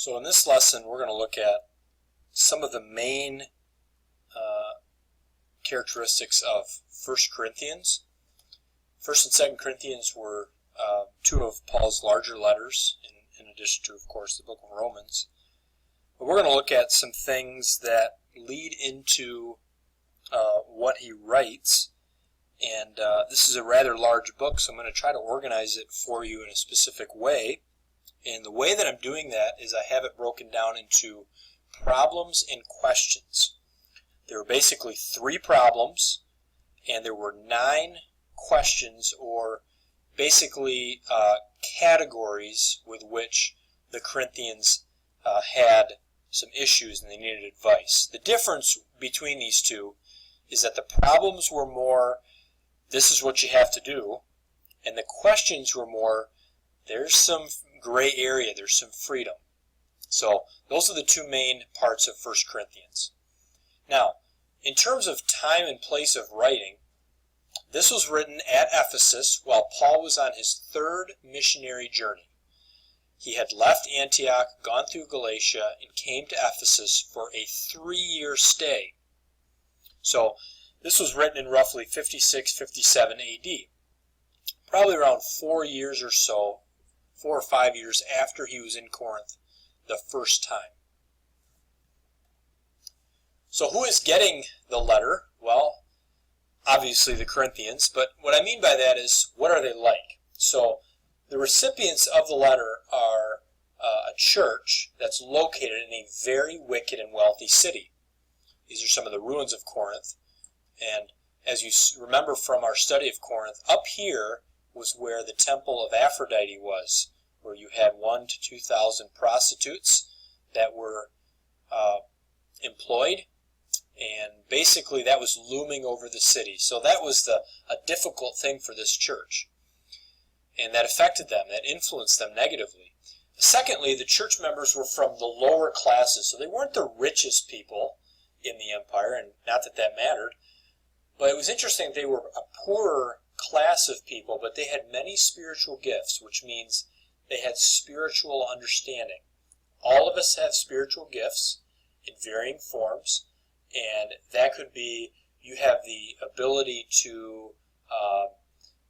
So in this lesson, we're going to look at some of the main characteristics of 1 Corinthians. 1 and 2 Corinthians were two of Paul's larger letters, in addition to, of course, the book of Romans. But we're going to look at some things that lead into what he writes. And this is a rather large book, so I'm going to try to organize it for you in a specific way. And the way that I'm doing that is I have it broken down into problems and questions. There were basically 3 problems, and there were 9 questions, or basically categories with which the Corinthians had some issues and they needed advice. The difference between these two is that the problems were more, this is what you have to do, and the questions were more, there's some gray area, there's some freedom. So those are the 2 main parts of 1 Corinthians. Now, in terms of time and place of writing, this was written at Ephesus while Paul was on his 3rd missionary journey. He had left Antioch, gone through Galatia, and came to Ephesus for a 3-year stay. So this was written in roughly 56-57 AD, probably around 4 years or so, 4 or 5 years after he was in Corinth the first time. So who is getting the letter? Well, obviously the Corinthians, but what I mean by that is, what are they like? So the recipients of the letter are a church that's located in a very wicked and wealthy city. These are some of the ruins of Corinth, and as you remember from our study of Corinth, up here was where the temple of Aphrodite was, where you had 1,000 to 2,000 prostitutes that were employed, and basically that was looming over the city. So that was a difficult thing for this church, and that affected them, that influenced them negatively. Secondly, the church members were from the lower classes, so they weren't the richest people in the empire, and not that that mattered, but it was interesting, they were a poorer class of people, but they had many spiritual gifts, which means they had spiritual understanding. All of us have spiritual gifts in varying forms, and that could be, you have the ability to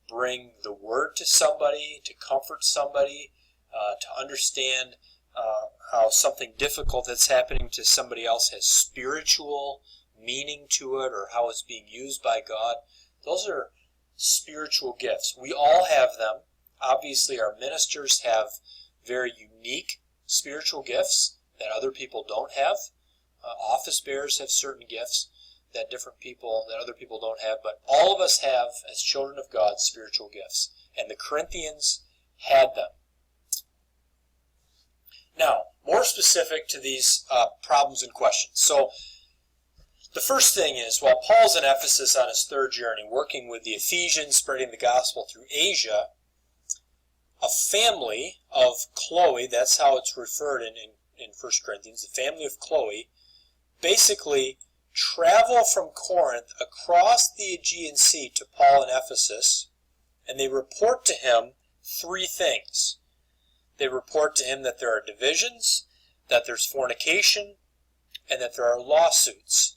bring the word to somebody, to comfort somebody, to understand how something difficult that's happening to somebody else has spiritual meaning to it, or how it's being used by God. Those are spiritual gifts. We all have them. Obviously, our ministers have very unique spiritual gifts that other people don't have. Office bearers have certain gifts that other people don't have, but all of us have, as children of God, spiritual gifts, and the Corinthians had them. Now, more specific to these problems and questions. So, the first thing is, while Paul's in Ephesus on his 3rd journey, working with the Ephesians, spreading the gospel through Asia, a family of Chloe, that's how it's referred in 1 Corinthians, the family of Chloe, basically travel from Corinth across the Aegean Sea to Paul in Ephesus, and they report to him 3 things. They report to him that there are divisions, that there's fornication, and that there are lawsuits.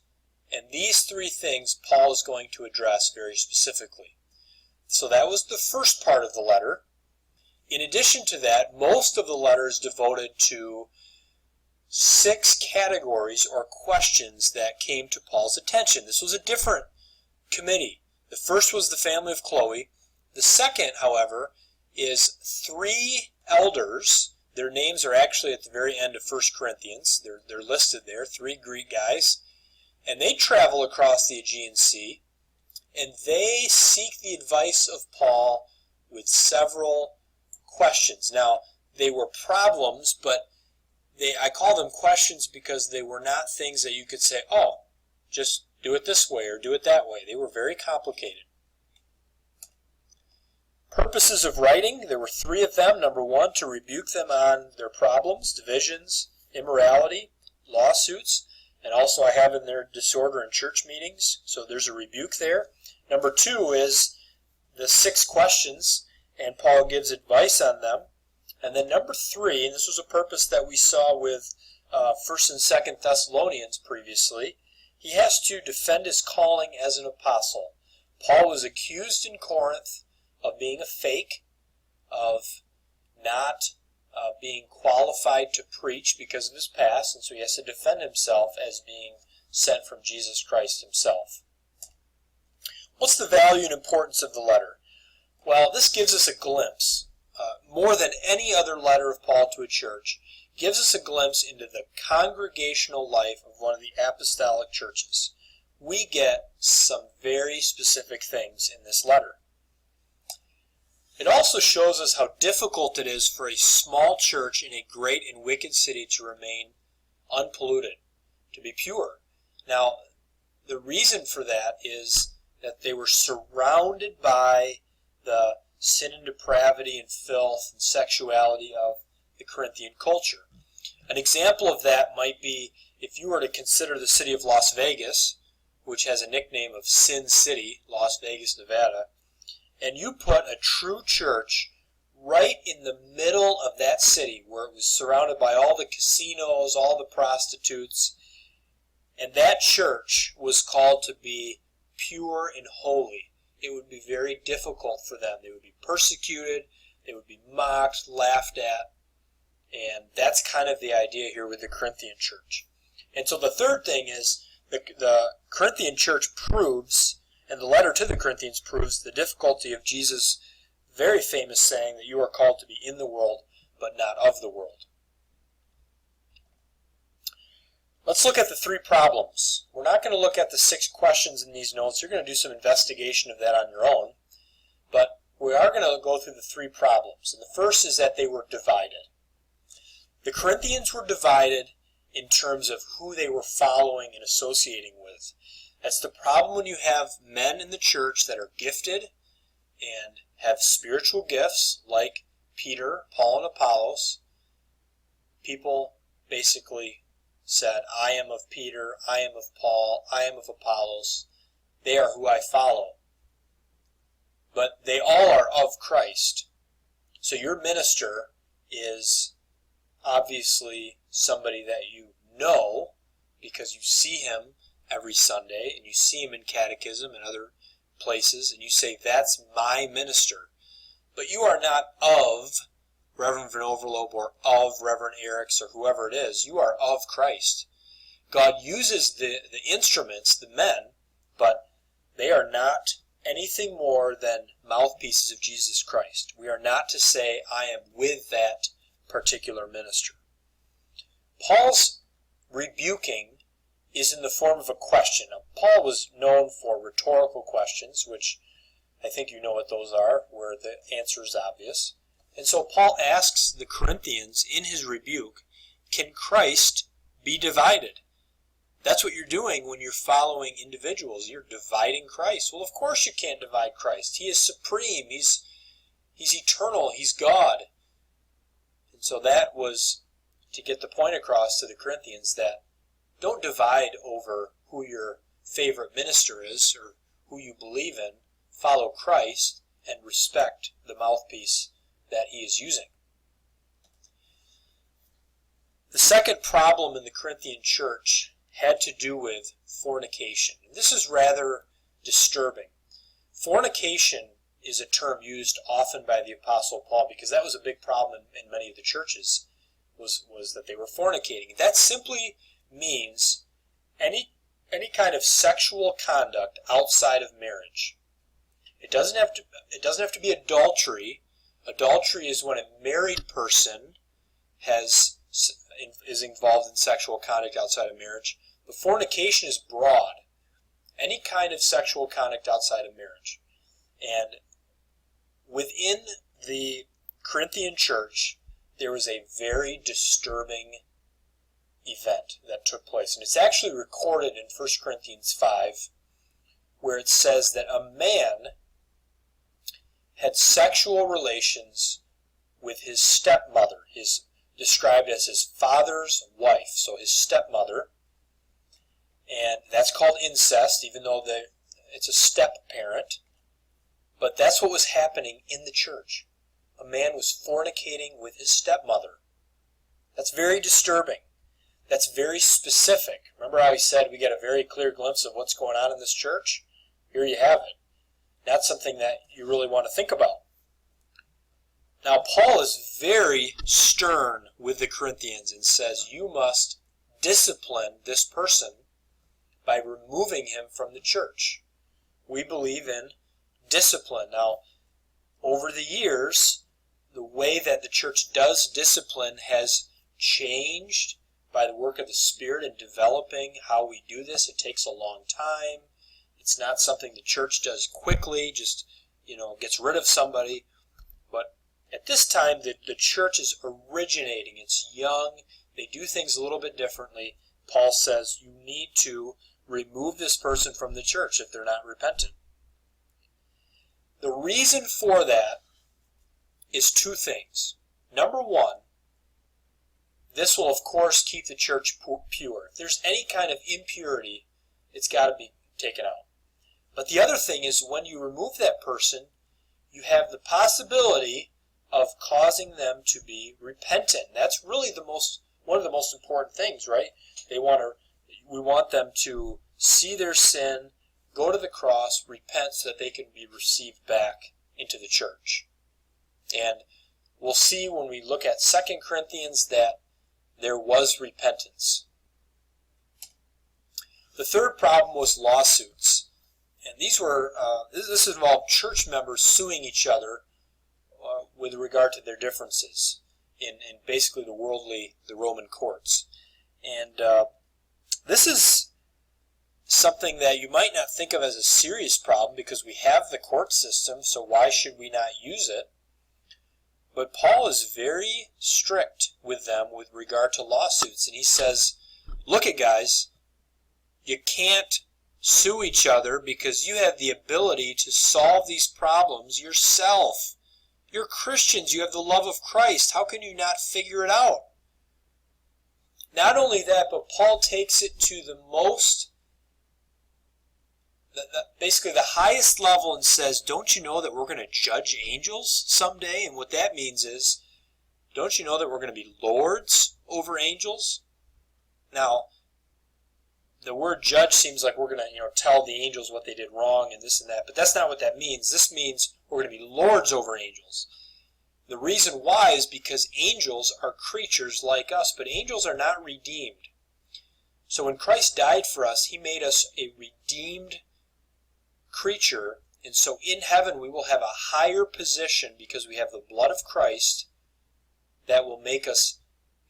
And these 3 things Paul is going to address very specifically. So that was the first part of the letter. In addition to that, most of the letter is devoted to 6 categories or questions that came to Paul's attention. This was a different committee. The first was the family of Chloe. The second, however, is 3 elders. Their names are actually at the very end of 1 Corinthians. They're listed there, 3 Greek guys. And they travel across the Aegean Sea, and they seek the advice of Paul with several questions. Now, they were problems, but I call them questions because they were not things that you could say, oh, just do it this way or do it that way. They were very complicated. Purposes of writing, there were 3 of them. Number 1, to rebuke them on their problems, divisions, immorality, lawsuits, and also I have in there disorder in church meetings, so there's a rebuke there. Number 2 is the 6 questions, and Paul gives advice on them. And then number 3, and this was a purpose that we saw with 1st and 2nd Thessalonians previously, he has to defend his calling as an apostle. Paul was accused in Corinth of being a fake, of not being qualified to preach because of his past, and so he has to defend himself as being sent from Jesus Christ himself. What's the value and importance of the letter? Well, this gives us a glimpse, more than any other letter of Paul to a church, gives us a glimpse into the congregational life of one of the apostolic churches. We get some very specific things in this letter. It also shows us how difficult it is for a small church in a great and wicked city to remain unpolluted, to be pure. Now, the reason for that is that they were surrounded by the sin and depravity and filth and sexuality of the Corinthian culture. An example of that might be if you were to consider the city of Las Vegas, which has a nickname of Sin City, Las Vegas, Nevada, and you put a true church right in the middle of that city where it was surrounded by all the casinos, all the prostitutes, and that church was called to be pure and holy, it would be very difficult for them. They would be persecuted, they would be mocked, laughed at, and that's kind of the idea here with the Corinthian church. And so the third thing is the Corinthian church proves, and the letter to the Corinthians proves, the difficulty of Jesus' very famous saying that you are called to be in the world, but not of the world. Let's look at the 3 problems. We're not going to look at the 6 questions in these notes. You're going to do some investigation of that on your own. But we are going to go through the 3 problems. And the first is that they were divided. The Corinthians were divided in terms of who they were following and associating with. That's the problem when you have men in the church that are gifted and have spiritual gifts like Peter, Paul, and Apollos. People basically said, I am of Peter, I am of Paul, I am of Apollos. They are who I follow. But they all are of Christ. So your minister is obviously somebody that you know because you see him every Sunday and you see him in catechism and other places and you say, that's my minister. But you are not of Reverend Van Overloop or of Reverend Eriks or whoever it is. You are of Christ. God uses the instruments, the men, but they are not anything more than mouthpieces of Jesus Christ. We are not to say, I am with that particular minister. Paul's rebuking is in the form of a question. Now, Paul was known for rhetorical questions, which I think you know what those are, where the answer is obvious. And so Paul asks the Corinthians in his rebuke, can Christ be divided? That's what you're doing when you're following individuals. You're dividing Christ. Well, of course you can't divide Christ. He is supreme. He's eternal. He's God. And so that was to get the point across to the Corinthians that don't divide over who your favorite minister is or who you believe in. Follow Christ and respect the mouthpiece that he is using. The second problem in the Corinthian church had to do with fornication. And this is rather disturbing. Fornication is a term used often by the Apostle Paul because that was a big problem in many of the churches, was that they were fornicating. That simply means any kind of sexual conduct outside of marriage. It doesn't have to be adultery. Adultery is when a married person is involved in sexual conduct outside of marriage. But fornication is broad. Any kind of sexual conduct outside of marriage. And within the Corinthian church, there was a very disturbing event that took place. And it's actually recorded in 1 Corinthians 5, where it says that a man had sexual relations with his stepmother, described as his father's wife, so his stepmother. And that's called incest, even though it's a step parent. But that's what was happening in the church. a man was fornicating with his stepmother. That's very disturbing. That's very specific. Remember how he said we get a very clear glimpse of what's going on in this church? Here you have it. That's something that you really want to think about. Now, Paul is very stern with the Corinthians and says you must discipline this person by removing him from the church. We believe in discipline. Now, over the years, the way that the church does discipline has changed by the work of the Spirit in developing how we do this. It takes a long time. It's not something the church does quickly, just, gets rid of somebody. But at this time, the church is originating. It's young. They do things a little bit differently. Paul says you need to remove this person from the church if they're not repentant. The reason for that is two things. Number one, this will of course keep the church pure. If there's any kind of impurity, it's got to be taken out. But the other thing is when you remove that person, you have the possibility of causing them to be repentant. That's really one of the most important things, right? We want them to see their sin, go to the cross, repent so that they can be received back into the church. And we'll see when we look at 2 Corinthians that there was repentance. The third problem was lawsuits. And this involved church members suing each other with regard to their differences in basically the Roman courts. And this is something that you might not think of as a serious problem because we have the court system, so why should we not use it? But Paul is very strict with them with regard to lawsuits, and he says, look it guys, you can't sue each other because you have the ability to solve these problems yourself. You're Christians, you have the love of Christ. How can you not figure it out? Not only that, but Paul takes it to basically the highest level and says, don't you know that we're going to judge angels someday? And what that means is, don't you know that we're going to be lords over angels? Now, the word judge seems like we're going to tell the angels what they did wrong and this and that, but that's not what that means. This means we're going to be lords over angels. The reason why is because angels are creatures like us, but angels are not redeemed. So when Christ died for us, he made us a redeemed creature, and so in heaven we will have a higher position because we have the blood of Christ that will make us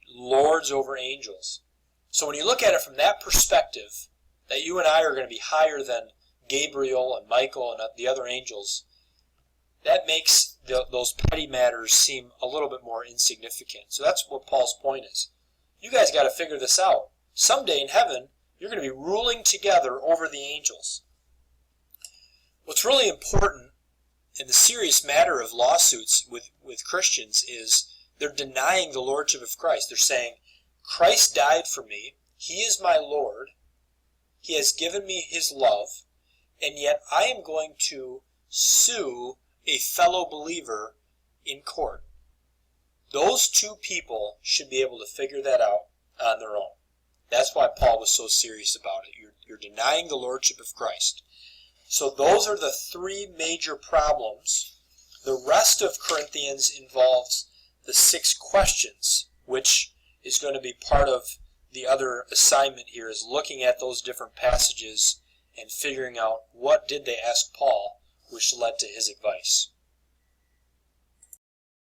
lords over angels. So when you look at it from that perspective, that you and I are going to be higher than Gabriel and Michael and the other angels, that makes those petty matters seem a little bit more insignificant. So that's what Paul's point is. You guys got to figure this out. Someday in heaven, you're going to be ruling together over the angels. What's really important in the serious matter of lawsuits with Christians is they're denying the lordship of Christ. They're saying, Christ died for me, he is my Lord, he has given me his love, and yet I am going to sue a fellow believer in court. Those two people should be able to figure that out on their own. That's why Paul was so serious about it. You're denying the lordship of Christ. So those are the three major problems. The rest of Corinthians involves the 6 questions, which is going to be part of the other assignment here, is looking at those different passages and figuring out what did they ask Paul, which led to his advice.